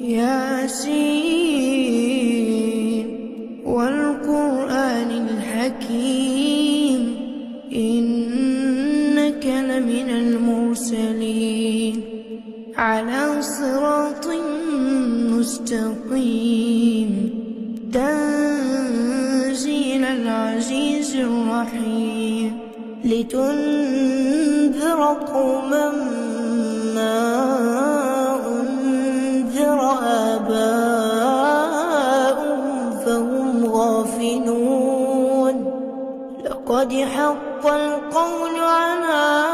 ياسين والقرآن الحكيم إنك لمن المرسلين على صراط مستقيم تنزيل العزيز الرحيم لتنذر قوما ما أنذر آباؤهم فهم غافلون لقد حق القول على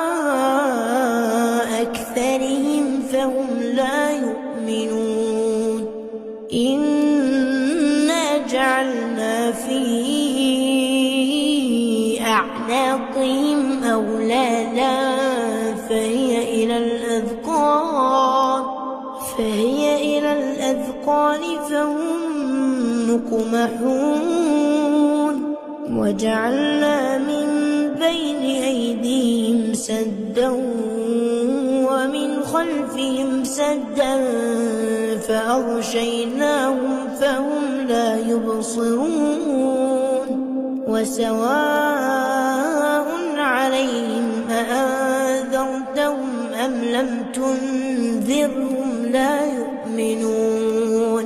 أكثرهم فهم لا يؤمنون إنا جعلنا في أعناقهم أغلالا فهي إلى الأذقان فهم مقمحون وجعلنا من بين أيديهم سدا ومن خلفهم سدا فأغشيناهم فهم لا يبصرون وسواء عليهم أأنذرتهم أم لم تنذرهم لا يؤمنون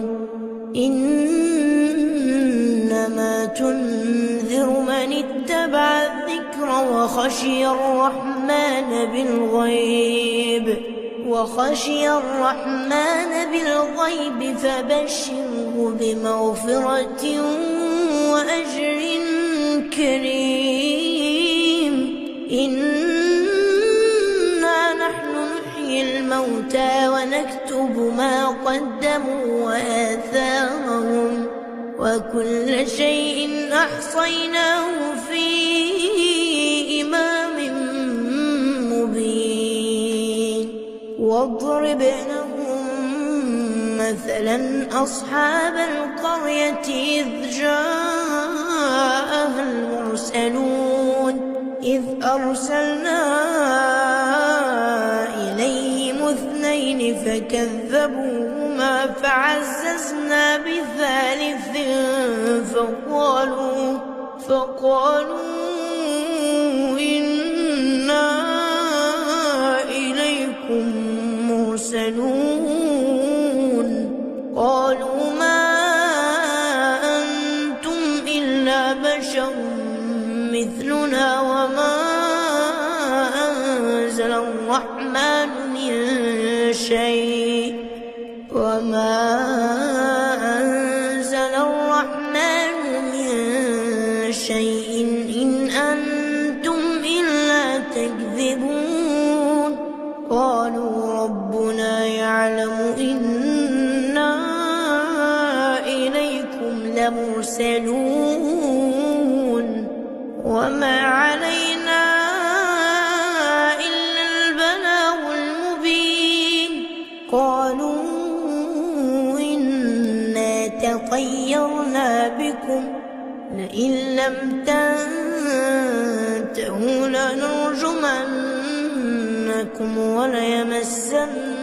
إنما تنذر من اتبع الذكر وخشي الرحمن بالغيب فبشره بمغفرة وأجر كريم إنا نحن نحيي الموتى ونكتب ما قدموا وآثارهم وكل شيء أحصيناه في إمام مبين واضرب لهم مثلا أصحاب القرية إذ جاءها المرسلون إذ أرسلنا إليهم اثنين فكذبوهما فعززنا بثالث فقالوا إنا إليكم مرسلون قالوا ما أنتم إلا بشر مثلنا وما أنزل الرحمن من شيء إن أنتم إلا تكذبون قالوا ربنا يعلم إنا إليكم لمرسلون وما علينا إلا البلاغ المبين قالوا إنا تطيرنا بكم لئن لم تنتهوا لنرجمنكم وليمسنكم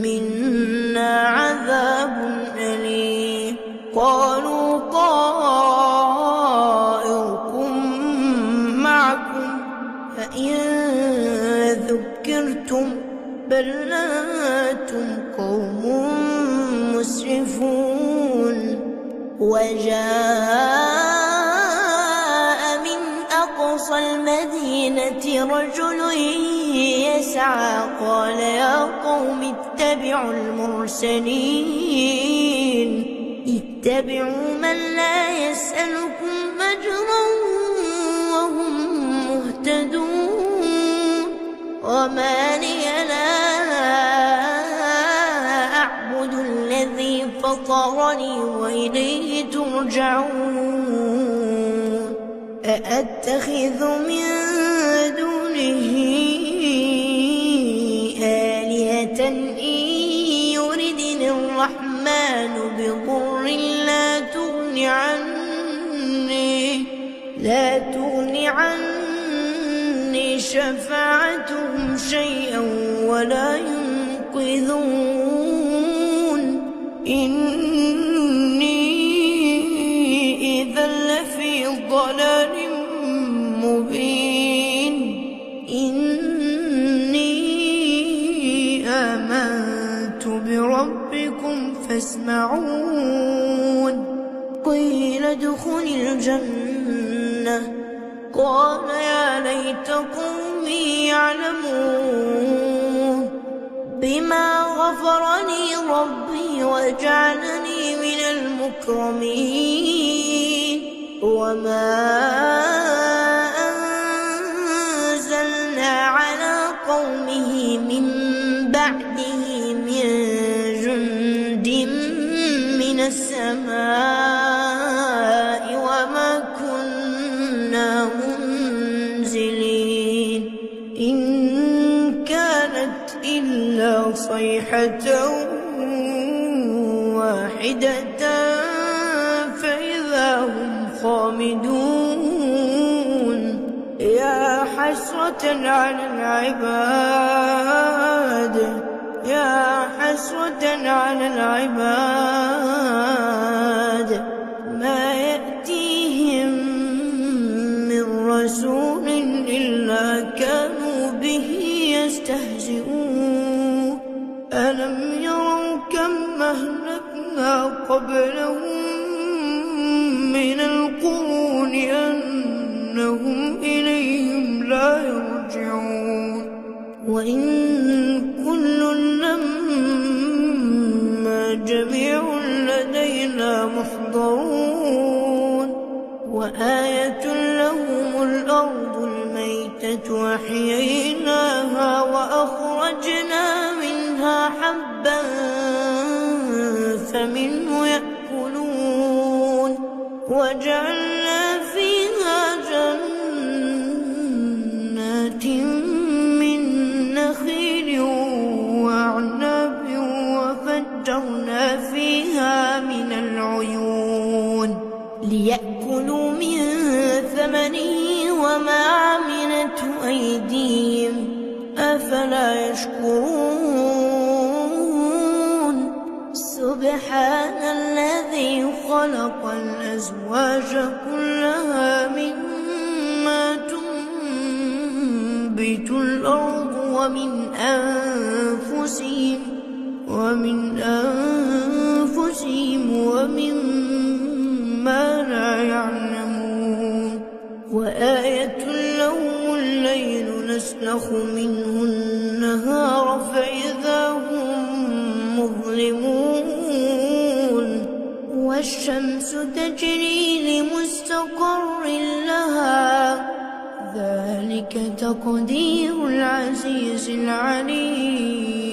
منا عذاب أليم قالوا طائركم معكم فإن ذكرتم بل أنتم قوم مسرفون وجاء من أقصى المدينة رجل يسعى قال يا قوم اتبعوا المرسلين اتبعوا من لا يسألكم أجرا وهم مهتدون وما لي لا أعبد الذي فطرني وإليه ترجعون أأتخذ من دونه آلهة إن يردني الرحمن بضر لا تغن عني شفاعتهم شيئا ولا ينقذون يوقظون إني إذا لفي ضلال مبين إني آمنت بربكم فاسمعون قيل ادخل الجنة قال يا ليت قومي يعلمون بما غفر لي ربي وجعلني من المكرمين وما أنزلنا على قومه من بعده من جند من السماء وما كنا منزلين إن كانت إلا صيحة واحدة فإذا هم خامدون يا حسرة على العباد يا حسرة على العباد ما يأتيهم من رسول إلا كانوا به يستهزئون ألم يروا كم أهلكنا قبلهم من القرون أنهم إليهم لا يرجعون وإن كل لما جميع لدينا محضرون وآية لهم الأرض الميتة أحييناها وأخرجنا منها حبا فمنه يأكلون وجعلنا فيها جنات من نخيل وأعناب وفجرنا فيها من العيون ليأكلوا من ثمره وما عملته أيديهم أفلا يشكرون سبحان الذي خلق الأزواج كلها مما تنبت الأرض ومن أنفسهم ومما لا يعلمون وآية لهم الليل نسلخ منه النهار فإذا هم مظلمون والشمس تجري لمستقر لها ذلك تقدير العزيز العليم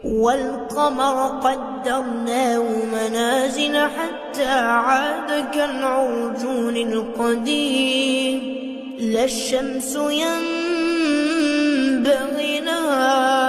والقمر قدرناه منازل حتى عاد كالعرجون القديم لا الشمس ينبغي لها